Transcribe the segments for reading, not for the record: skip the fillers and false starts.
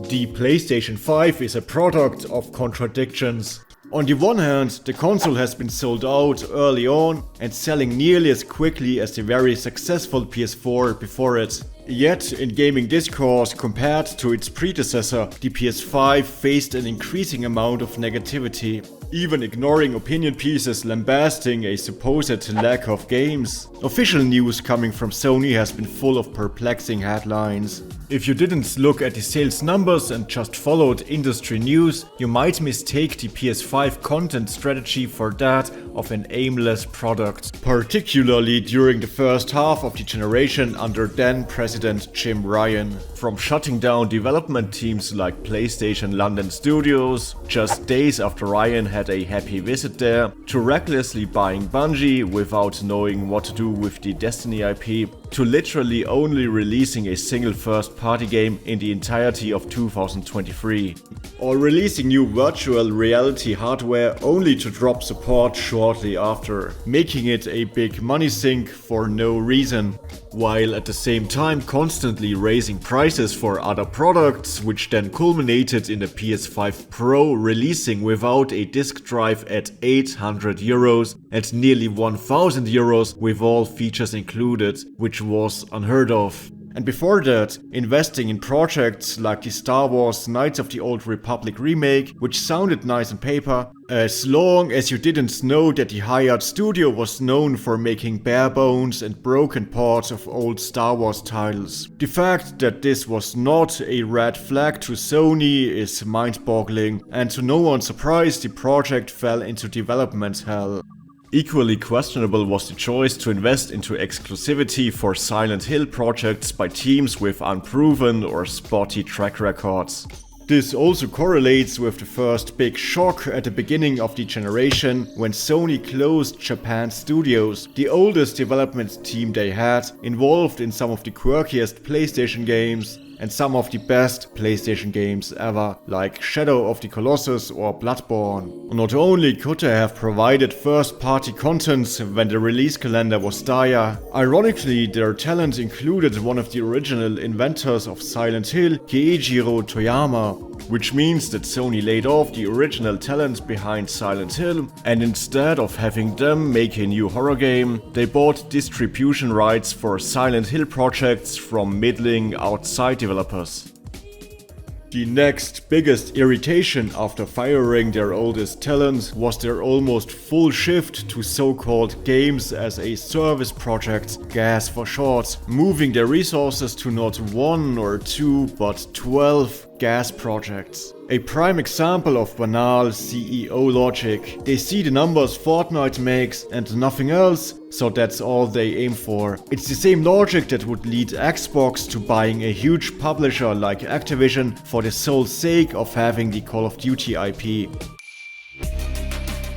The PlayStation 5 is a product of contradictions. On the one hand, the console has been sold out early on and selling nearly as quickly as the very successful PS4 before it. Yet, in gaming discourse compared to its predecessor, the PS5 faced an increasing amount of negativity, even ignoring opinion pieces lambasting a supposed lack of games. Official news coming from Sony has been full of perplexing headlines. If you didn't look at the sales numbers and just followed industry news, you might mistake the PS5 content strategy for that of an aimless product, particularly during the first half of the generation under then President Jim Ryan. From shutting down development teams like PlayStation London Studios just days after Ryan had a happy visit there, to recklessly buying Bungie without knowing what to do with the Destiny IP, to literally only releasing a single first-party game in the entirety of 2023. Or releasing new virtual reality hardware only to drop support shortly after, making it a big money sink for no reason, while at the same time constantly raising prices for other products, which then culminated in the PS5 Pro releasing without a disc drive at €800 and nearly €1,000 with all features included, which was unheard of. And before that, investing in projects like the Star Wars Knights of the Old Republic remake, which sounded nice on paper, as long as you didn't know that the hired studio was known for making bare bones and broken parts of old Star Wars titles. The fact that this was not a red flag to Sony is mind-boggling, and to no one's surprise, the project fell into development hell. Equally questionable was the choice to invest into exclusivity for Silent Hill projects by teams with unproven or spotty track records. This also correlates with the first big shock at the beginning of the generation when Sony closed Japan Studios, the oldest development team they had, involved in some of the quirkiest PlayStation games and some of the best PlayStation games ever, like Shadow of the Colossus or Bloodborne. Not only could they have provided first-party content when the release calendar was dire, ironically their talent included one of the original inventors of Silent Hill, Keijiro Toyama, which means that Sony laid off the original talent behind Silent Hill, and instead of having them make a new horror game, they bought distribution rights for Silent Hill projects from middling outside developers. The next biggest irritation after firing their oldest talent was their almost full shift to so-called games as a service projects, GaaS for short, moving their resources to not 1 or 2 but 12 GaaS projects. A prime example of banal CEO logic. They see the numbers Fortnite makes and nothing else, so that's all they aim for. It's the same logic that would lead Xbox to buying a huge publisher like Activision for the sole sake of having the Call of Duty IP.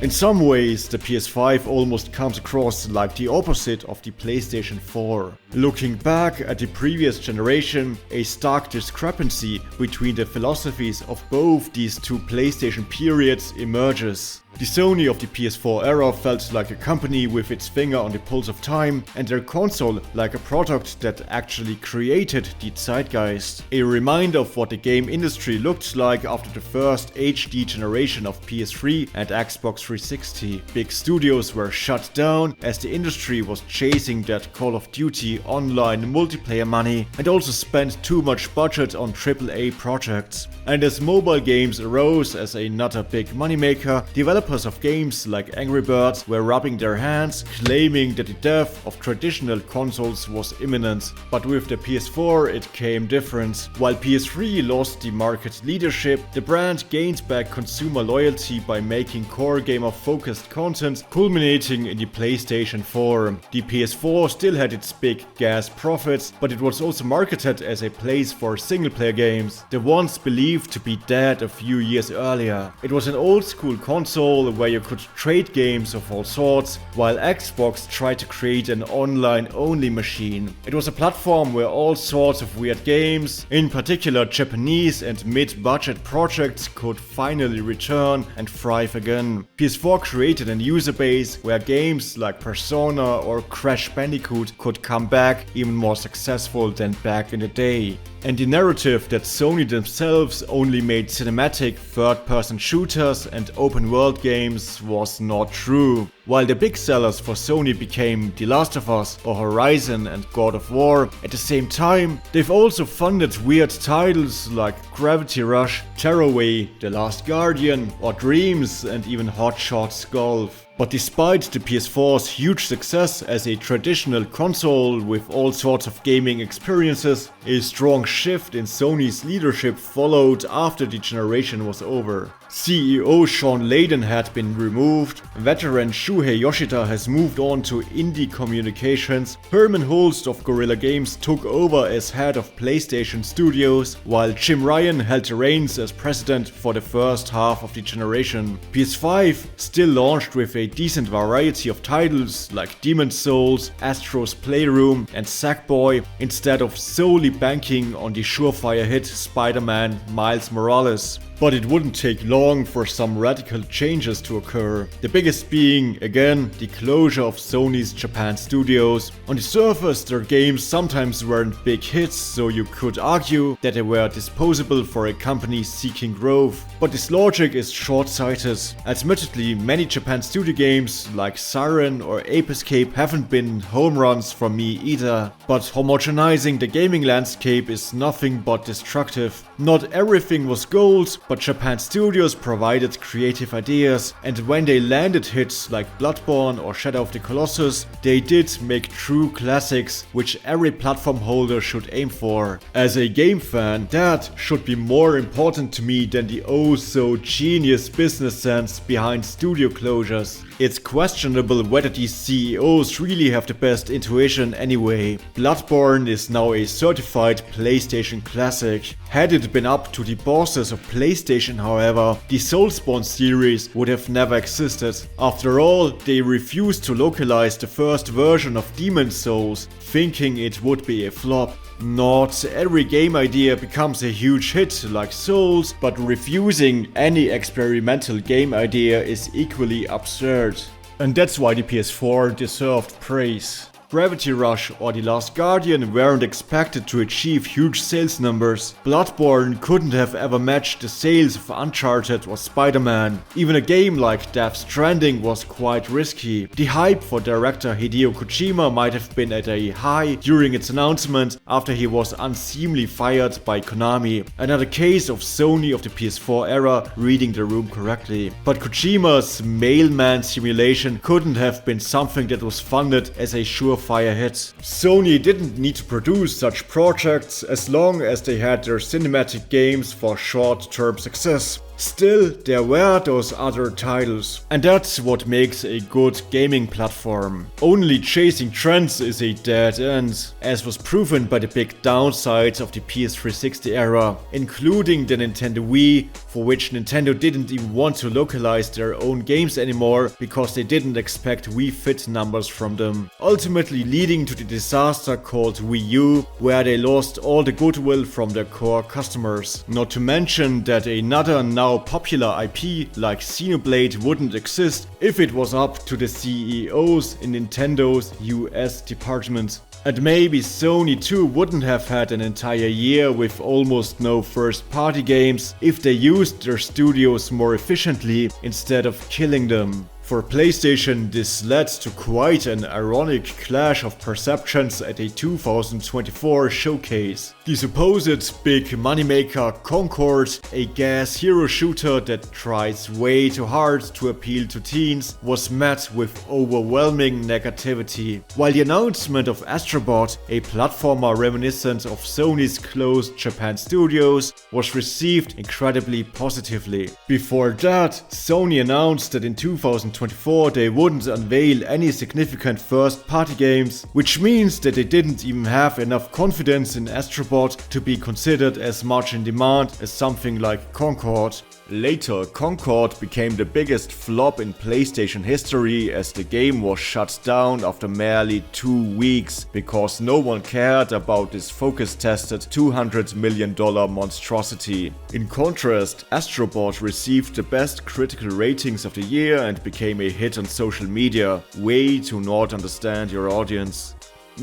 In some ways, the PS5 almost comes across like the opposite of the PlayStation 4. Looking back at the previous generation, a stark discrepancy between the philosophies of both these two PlayStation periods emerges. The Sony of the PS4 era felt like a company with its finger on the pulse of time, and their console like a product that actually created the zeitgeist. A reminder of what the game industry looked like after the first HD generation of PS3 and Xbox 360. Big studios were shut down as the industry was chasing that Call of Duty online multiplayer money and also spent too much budget on AAA projects. And as mobile games arose as another big moneymaker, developers of games like Angry Birds were rubbing their hands, claiming that the death of traditional consoles was imminent. But with the PS4 it came different. While PS3 lost the market leadership, the brand gained back consumer loyalty by making core gamer-focused content, culminating in the PlayStation 4. The PS4 still had its big GaaS profits, but it was also marketed as a place for single-player games, the ones believed to be dead a few years earlier. It was an old-school console console where you could trade games of all sorts, while Xbox tried to create an online-only machine. It was a platform where all sorts of weird games, in particular Japanese and mid-budget projects, could finally return and thrive again. PS4 created a user base where games like Persona or Crash Bandicoot could come back even more successful than back in the day. And the narrative that Sony themselves only made cinematic third-person shooters and open-world games was not true. While the big sellers for Sony became The Last of Us or Horizon and God of War, at the same time, they've also funded weird titles like Gravity Rush, Tearaway, The Last Guardian, or Dreams, and even Hot Shots Golf. But despite the PS4's huge success as a traditional console with all sorts of gaming experiences, a strong shift in Sony's leadership followed after the generation was over. CEO Sean Layden had been removed, veteran Shuhei Yoshida has moved on to indie communications, Herman Hulst of Guerrilla Games took over as head of PlayStation Studios, while Jim Ryan held the reins as president for the first half of the generation. PS5 still launched with a decent variety of titles like Demon's Souls, Astro's Playroom and Sackboy, instead of solely banking on the surefire hit Spider-Man Miles Morales. But it wouldn't take long for some radical changes to occur. The biggest being, again, the closure of Sony's Japan studios. On the surface, their games sometimes weren't big hits, so you could argue that they were disposable for a company seeking growth. But this logic is short-sighted. Admittedly, many Japan studio games like Siren or Ape Escape haven't been home runs for me either. But homogenizing the gaming landscape is nothing but destructive. Not everything was gold, but Japan Studios provided creative ideas, and when they landed hits like Bloodborne or Shadow of the Colossus, they did make true classics which every platform holder should aim for. As a game fan, that should be more important to me than the oh so genius business sense behind studio closures. It's questionable whether these CEOs really have the best intuition anyway. Bloodborne is now a certified PlayStation classic. Had it been up to the bosses of PlayStation, however, the Soulspawn series would have never existed. After all, they refused to localize the first version of Demon's Souls, thinking it would be a flop. Not every game idea becomes a huge hit like Souls, but refusing any experimental game idea is equally absurd. And that's why the PS4 deserved praise. Gravity Rush or The Last Guardian weren't expected to achieve huge sales numbers. Bloodborne couldn't have ever matched the sales of Uncharted or Spider-Man. Even a game like Death Stranding was quite risky. The hype for director Hideo Kojima might have been at a high during its announcement after he was unseemly fired by Konami. Another case of Sony of the PS4 era reading the room correctly. But Kojima's mailman simulation couldn't have been something that was funded as a surefire hit. Sony didn't need to produce such projects as long as they had their cinematic games for short-term success. Still, there were those other titles, and that's what makes a good gaming platform. Only chasing trends is a dead end, as was proven by the big downsides of the PS360 era, including the Nintendo Wii, for which Nintendo didn't even want to localize their own games anymore because they didn't expect Wii Fit numbers from them, ultimately leading to the disaster called Wii U, where they lost all the goodwill from their core customers. Not to mention that another now popular IP like Xenoblade wouldn't exist if it was up to the CEOs in Nintendo's US department. And maybe Sony too wouldn't have had an entire year with almost no first-party games if they used their studios more efficiently instead of killing them. For PlayStation, this led to quite an ironic clash of perceptions at a 2024 showcase. The supposed big moneymaker Concord, a gas hero shooter that tries way too hard to appeal to teens, was met with overwhelming negativity. While the announcement of Astrobot, a platformer reminiscent of Sony's closed Japan studios, was received incredibly positively. Before that, Sony announced that in 2024 2024 they wouldn't unveil any significant first-party games, which means that they didn't even have enough confidence in Astrobot to be considered as much in demand as something like Concord. Later, Concord became the biggest flop in PlayStation history as the game was shut down after merely 2 weeks because no one cared about this focus-tested $200 million monstrosity. In contrast, Astrobot received the best critical ratings of the year and became a hit on social media. Way to not understand your audience.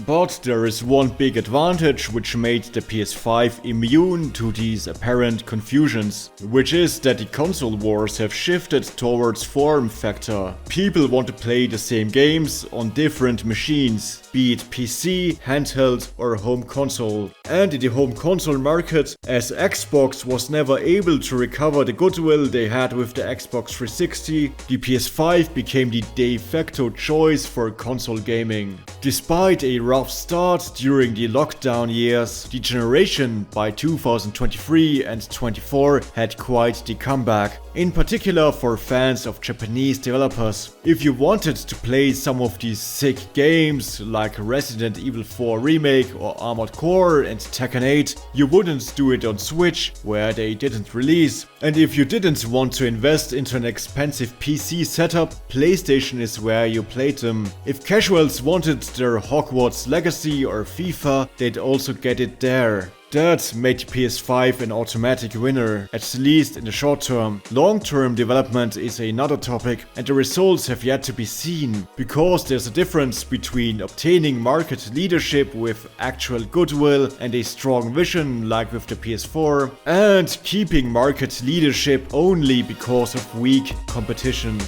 But there is one big advantage which made the PS5 immune to these apparent confusions, which is that the console wars have shifted towards form factor. People want to play the same games on different machines, be it PC, handheld or home console. And in the home console market, as Xbox was never able to recover the goodwill they had with the Xbox 360, the PS5 became the de facto choice for console gaming. Despite a rough start during the lockdown years, the generation by 2023 and 24 had quite the comeback, in particular for fans of Japanese developers. If you wanted to play some of these sick games like Resident Evil 4 Remake or Armored Core and Tekken 8, you wouldn't do it on Switch, where they didn't release. And if you didn't want to invest into an expensive PC setup, PlayStation is where you played them. If casuals wanted their Hogwarts Legacy or FIFA, they'd also get it there. That made PS5 an automatic winner, at least in the short term. Long-term development is another topic, and the results have yet to be seen, because there's a difference between obtaining market leadership with actual goodwill and a strong vision like with the PS4, and keeping market leadership only because of weak competition.